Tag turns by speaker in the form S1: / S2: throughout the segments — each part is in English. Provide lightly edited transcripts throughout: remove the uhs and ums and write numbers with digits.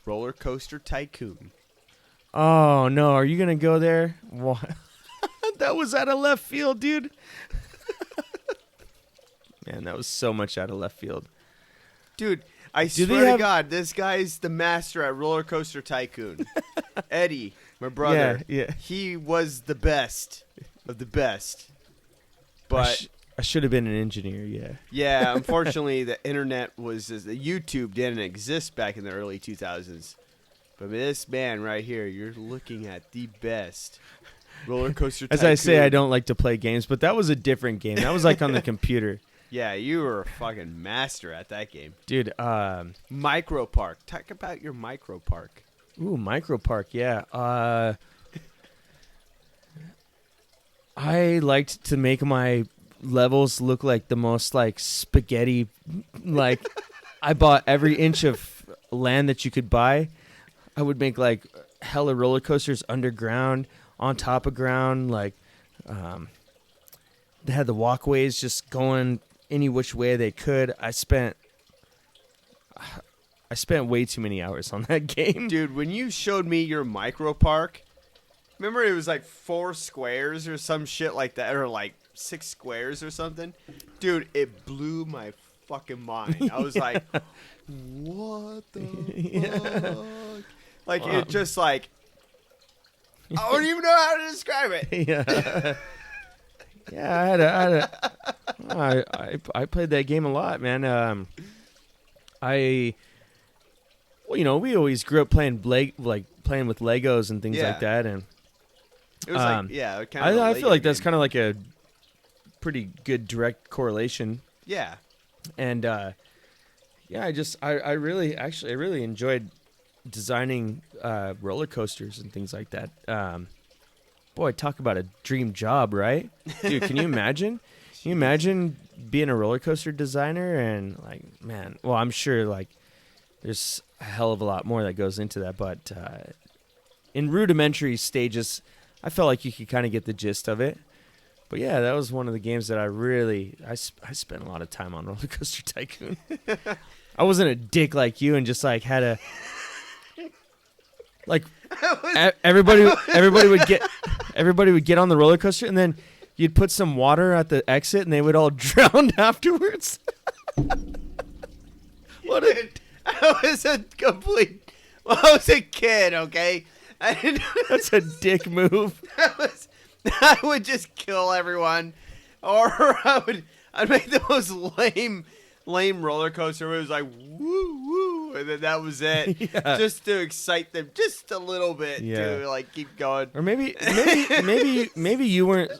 S1: RollerCoaster Tycoon.
S2: Oh, no. Are you going to go there? What? That was out of left field, dude. Man, that was so much out of left field.
S1: Dude, I swear to God, this guy's the master at RollerCoaster Tycoon. Eddie, my brother, he was the best of the best. But
S2: I should have been an engineer, yeah.
S1: Yeah, unfortunately, the internet YouTube didn't exist back in the early 2000s. But this man right here, you're looking at the best RollerCoaster Tycoon.
S2: As I say, I don't like to play games, but that was a different game. That was like on the computer.
S1: Yeah, you were a fucking master at that game.
S2: Dude,
S1: Micro Park. Talk about your Micro Park.
S2: Ooh, Micro Park, yeah. I liked to make my levels look like the most like spaghetti. Like, I bought every inch of land that you could buy. I would make like hella roller coasters underground, on top of ground. Like, they had the walkways just going any which way they could. I spent way too many hours on that game.
S1: Dude, when you showed me your Micro Park, remember it was like 4 squares or some shit like that, or like 6 squares or something? Dude, it blew my fucking mind. I was like, what the fuck? Like, it just like, I don't even know how to describe it.
S2: Yeah. Yeah, I played that game a lot, man. We always grew up playing playing with Legos and things like that, and
S1: it was
S2: I feel like that's kind of like a pretty good direct correlation.
S1: Yeah,
S2: and I really enjoyed designing roller coasters and things like that. Boy, talk about a dream job, right? Dude, can you imagine? Can you imagine being a roller coaster designer and like, man, well, I'm sure like there's a hell of a lot more that goes into that, but in rudimentary stages, I felt like you could kind of get the gist of it. But yeah, that was one of the games that I spent a lot of time on RollerCoaster Tycoon. I wasn't a dick like you and just like had a like everybody would get on the roller coaster and then you'd put some water at the exit and they would all drown afterwards.
S1: I was a kid, okay?
S2: That's a dick move.
S1: I would just kill everyone, or I'd make the most lame roller coaster where it was like woo woo, and then that was it, just to excite them just a little bit to like keep going.
S2: Or maybe you weren't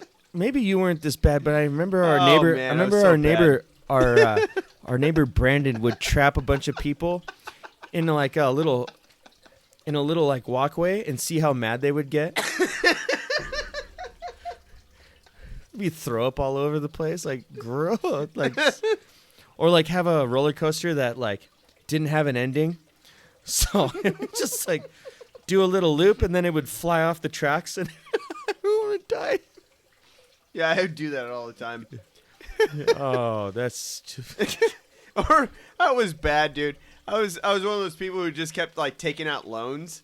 S2: this bad, but I remember our neighbor.
S1: Man,
S2: I remember our neighbor, our neighbor Brandon would trap a bunch of people in like a little like walkway and see how mad they would get. We throw up all over the place, like gross, like, or like have a roller coaster that like didn't have an ending, so it would just like do a little loop and then it would fly off the tracks and everyone would die.
S1: Yeah, I would do that all the time.
S2: Oh, that's just...
S1: Or I was bad, dude. I was one of those people who just kept like taking out loans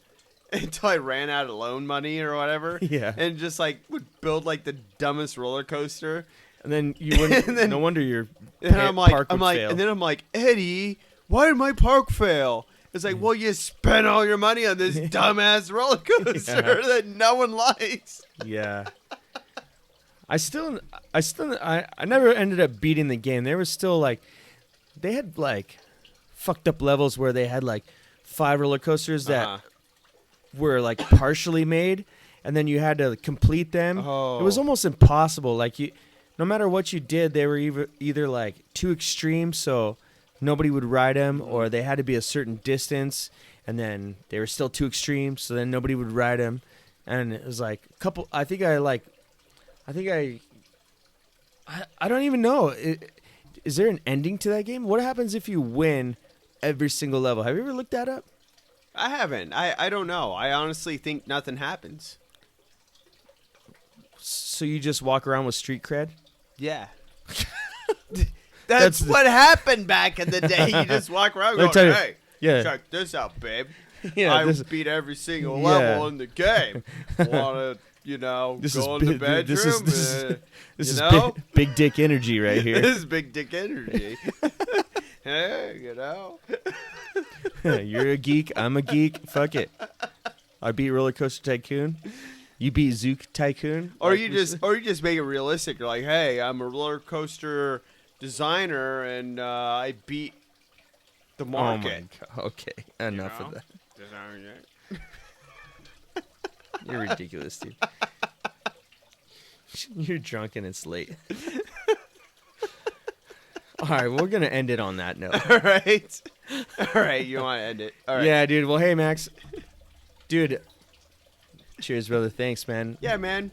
S1: until I ran out of loan money or whatever.
S2: Yeah.
S1: And just like would build like the dumbest roller coaster.
S2: And then you wouldn't.
S1: And then,
S2: no wonder your
S1: park
S2: would fail.
S1: And then I'm like, Eddie, why did my park fail? It's like, well, you spent all your money on this dumbass roller coaster that no one likes.
S2: Yeah. I never ended up beating the game. There was still like, they had like fucked up levels where they had like 5 roller coasters that were like partially made, and then you had to complete them.
S1: Oh.
S2: It was almost impossible. Like no matter what you did, they were either like too extreme, so nobody would ride them, or they had to be a certain distance, and then they were still too extreme, so then nobody would ride them. And it was like a couple. I don't even know. Is there an ending to that game? What happens if you win every single level? Have you ever looked that up?
S1: I haven't. I don't know. I honestly think nothing happens.
S2: So you just walk around with street cred?
S1: Yeah. That's what happened back in the day. You just walk around going, hey, check this out, babe.
S2: Yeah,
S1: I
S2: this-
S1: beat every single
S2: Yeah.
S1: level in the game. Want to,
S2: This is
S1: go in the
S2: bi-
S1: bedroom?
S2: this
S1: you
S2: is
S1: know?
S2: big dick energy right here.
S1: This is big dick energy. Hey,
S2: You're a geek. I'm a geek. Fuck it. I beat RollerCoaster Tycoon. You beat Zook Tycoon.
S1: Or
S2: like
S1: you
S2: we
S1: just,
S2: said.
S1: or you just make it realistic. You're like, hey, I'm a roller coaster designer, and I beat the
S2: Oh my
S1: market.
S2: god. Okay, enough
S1: know?
S2: of that.
S1: Designer.
S2: You're ridiculous, dude. You're drunk and it's late. All right, we're gonna end it on that note.
S1: All right. All right. You want to end it? All right.
S2: Yeah, dude. Well, hey, Max. Dude. Cheers, brother. Thanks, man.
S1: Yeah, man.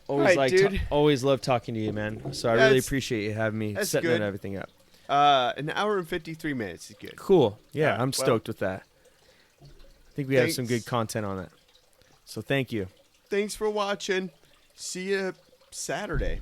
S2: Always
S1: Right, dude.
S2: always love talking to you, man. So I
S1: Yeah,
S2: really
S1: it's-
S2: appreciate you having me,
S1: that's
S2: setting
S1: good.
S2: everything up.
S1: An hour and 53 minutes is good.
S2: Cool. Yeah,
S1: Alright,
S2: I'm
S1: well-
S2: stoked with that. I think we have some
S1: Thanks.
S2: good content on it. So thank you.
S1: Thanks for watching. See you Saturday.